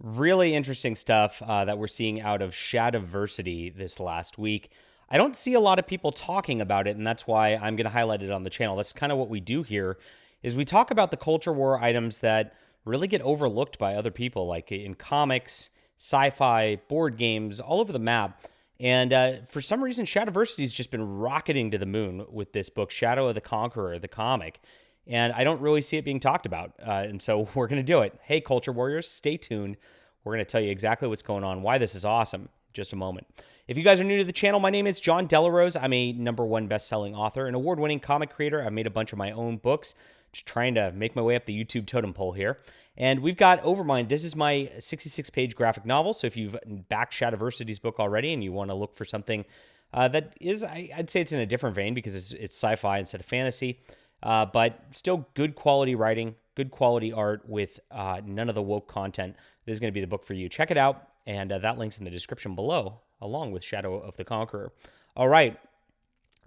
Really interesting stuff that we're seeing out of Shadiversity this last week. I don't see a lot of people talking about it, and that's why I'm going to highlight it on the channel. That's kind of what we do here, is we talk about the culture war items that really get overlooked by other people, like in comics, sci-fi, board games, all over the map. And for some reason, Shadiversity's just been rocketing to the moon with this book, Shadow of the Conqueror, the comic. And I don't really see it being talked about. And so we're going to do it. Hey, Culture Warriors, stay tuned. We're going to tell you exactly what's going on, why this is awesome, in just a moment. If you guys are new to the channel, my name is John Delarose. I'm a #1 best-selling author, an award-winning comic creator. I've made a bunch of my own books, just trying to make my way up the YouTube totem pole here. And we've got Overmind. This is my 66-page graphic novel. So if you've backed Shadiversity's book already and you want to look for something that is, I'd say it's in a different vein because it's sci-fi instead of fantasy, but still good quality writing, good quality art with none of the woke content. This is going to be the book for you. Check it out, and that link's in the description below, along with Shadow of the Conqueror. All right,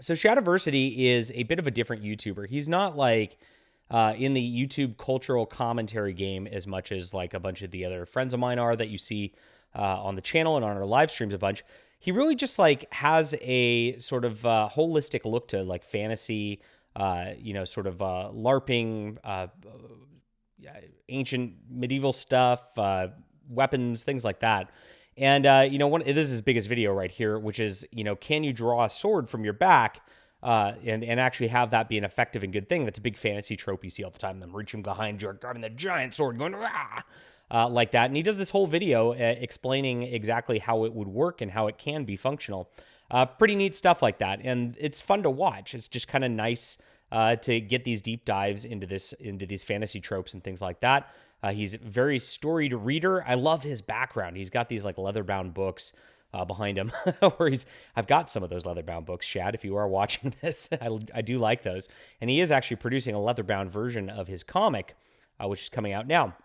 so Shadiversity is a bit of a different YouTuber. He's not like in the YouTube cultural commentary game as much as like a bunch of the other friends of mine are that you see on the channel and on our live streams a bunch. He really just like has a sort of holistic look to like fantasy, sort of LARPing, ancient medieval stuff, weapons, things like that. And, this is his biggest video right here, which is, can you draw a sword from your back and actually have that be an effective and good thing? That's a big fantasy trope you see all the time. Them reaching behind you, grabbing the giant sword, going, like that. And he does this whole video explaining exactly how it would work and how it can be functional. Pretty neat stuff like that. And it's fun to watch. It's just kind of nice to get these deep dives into these fantasy tropes and things like that. He's a very storied reader. I love his background. He's got these like leather-bound books behind him where I've got some of those leather-bound books, Shad, if you are watching this. I do like those. And he is actually producing a leather-bound version of his comic, which is coming out now.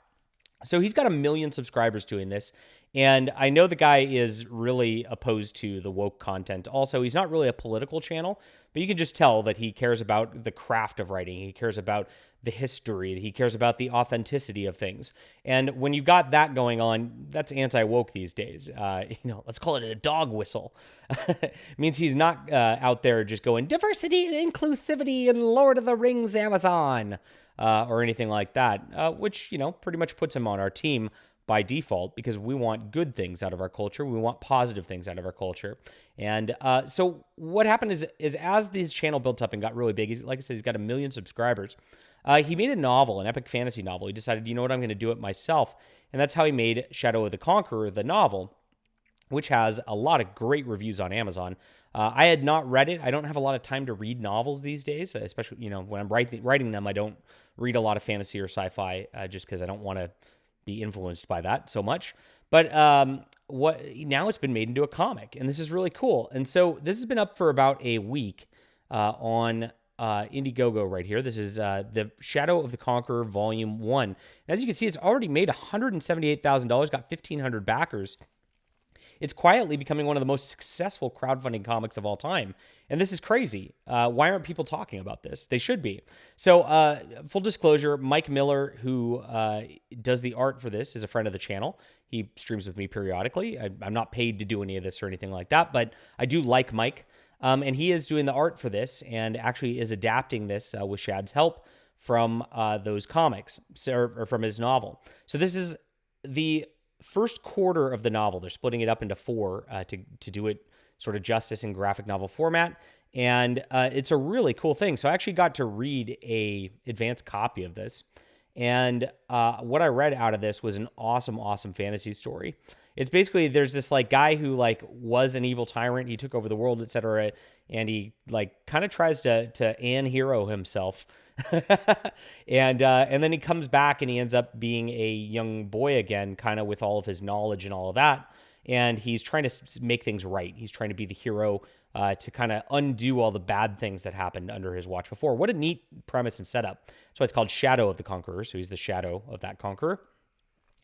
So he's got 1 million subscribers doing this. And I know the guy is really opposed to the woke content. Also, he's not really a political channel, but you can just tell that he cares about the craft of writing. He cares about the history. He cares about the authenticity of things. And when you got that going on, that's anti-woke these days. Let's call it a dog whistle. It means he's not out there just going, diversity and inclusivity and Lord of the Rings Amazon, or anything like that, which, pretty much puts him on our team by default, because we want good things out of our culture. We want positive things out of our culture. And so what happened is as this channel built up and got really big, like I said, he's got 1 million subscribers. He made a novel, an epic fantasy novel. He decided, you know what, I'm going to do it myself. And that's how he made Shadow of the Conqueror, the novel, which has a lot of great reviews on Amazon. I had not read it. I don't have a lot of time to read novels these days, especially, when I'm writing them. I don't read a lot of fantasy or sci-fi just because I don't want to be influenced by that so much. But now it's been made into a comic, and this is really cool. And so this has been up for about a week on Indiegogo right here. This is the Shadow of the Conqueror Volume 1. As you can see, it's already made $178,000, got 1,500 backers. It's quietly becoming one of the most successful crowdfunding comics of all time. And this is crazy. Why aren't people talking about this? They should be. So full disclosure, Mike Miller, who does the art for this, is a friend of the channel. He streams with me periodically. I'm not paid to do any of this or anything like that, but I do like Mike. And he is doing the art for this and actually is adapting this with Shad's help from those comics, or from his novel. So this is the first quarter of the novel. They're splitting it up into 4 to do it sort of justice in graphic novel format. And it's a really cool thing. So I actually got to read a advanced copy of this. And what I read out of this was an awesome, awesome fantasy story. It's basically, there's this like guy who like was an evil tyrant. He took over the world, etc. And he like kind of tries to hero himself. And then he comes back and he ends up being a young boy again, kind of with all of his knowledge and all of that. And he's trying to make things right. He's trying to be the hero to kind of undo all the bad things that happened under his watch before. What a neat premise and setup. That's why it's called Shadow of the Conqueror. So he's the shadow of that conqueror.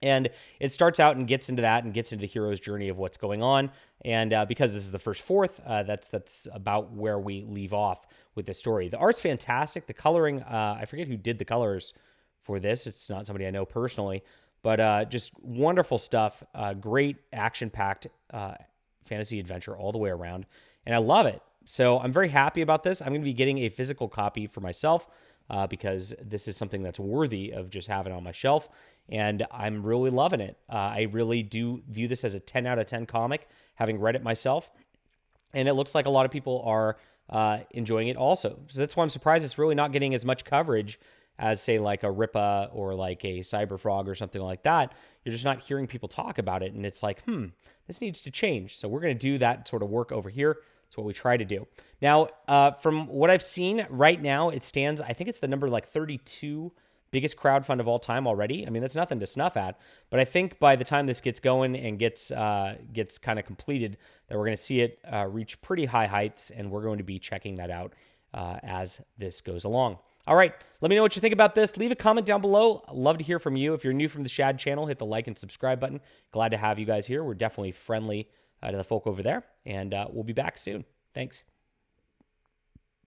And it starts out and gets into that and gets into the hero's journey of what's going on. And because this is the first fourth, that's about where we leave off with this story. The art's fantastic. The coloring, I forget who did the colors for this. It's not somebody I know personally. But just wonderful stuff. Great action-packed fantasy adventure all the way around. And I love it. So I'm very happy about this. I'm going to be getting a physical copy for myself because this is something that's worthy of just having on my shelf. And I'm really loving it. I really do view this as a 10 out of 10 comic, having read it myself. And it looks like a lot of people are enjoying it also. So that's why I'm surprised it's really not getting as much coverage as, say, like a Ripa or like a Cyberfrog or something like that. You're just not hearing people talk about it. And it's like, this needs to change. So we're going to do that sort of work over here. That's what we try to do. Now, from what I've seen right now, it stands, I think it's the number like 32 biggest crowdfund of all time already. I mean, that's nothing to snuff at. But I think by the time this gets going and gets kind of completed, that we're going to see it reach pretty high heights, and we're going to be checking that out as this goes along. All right, let me know what you think about this. Leave a comment down below. I'd love to hear from you. If you're new from the Shad channel, hit the like and subscribe button. Glad to have you guys here. We're definitely friendly to the folk over there, and we'll be back soon. Thanks.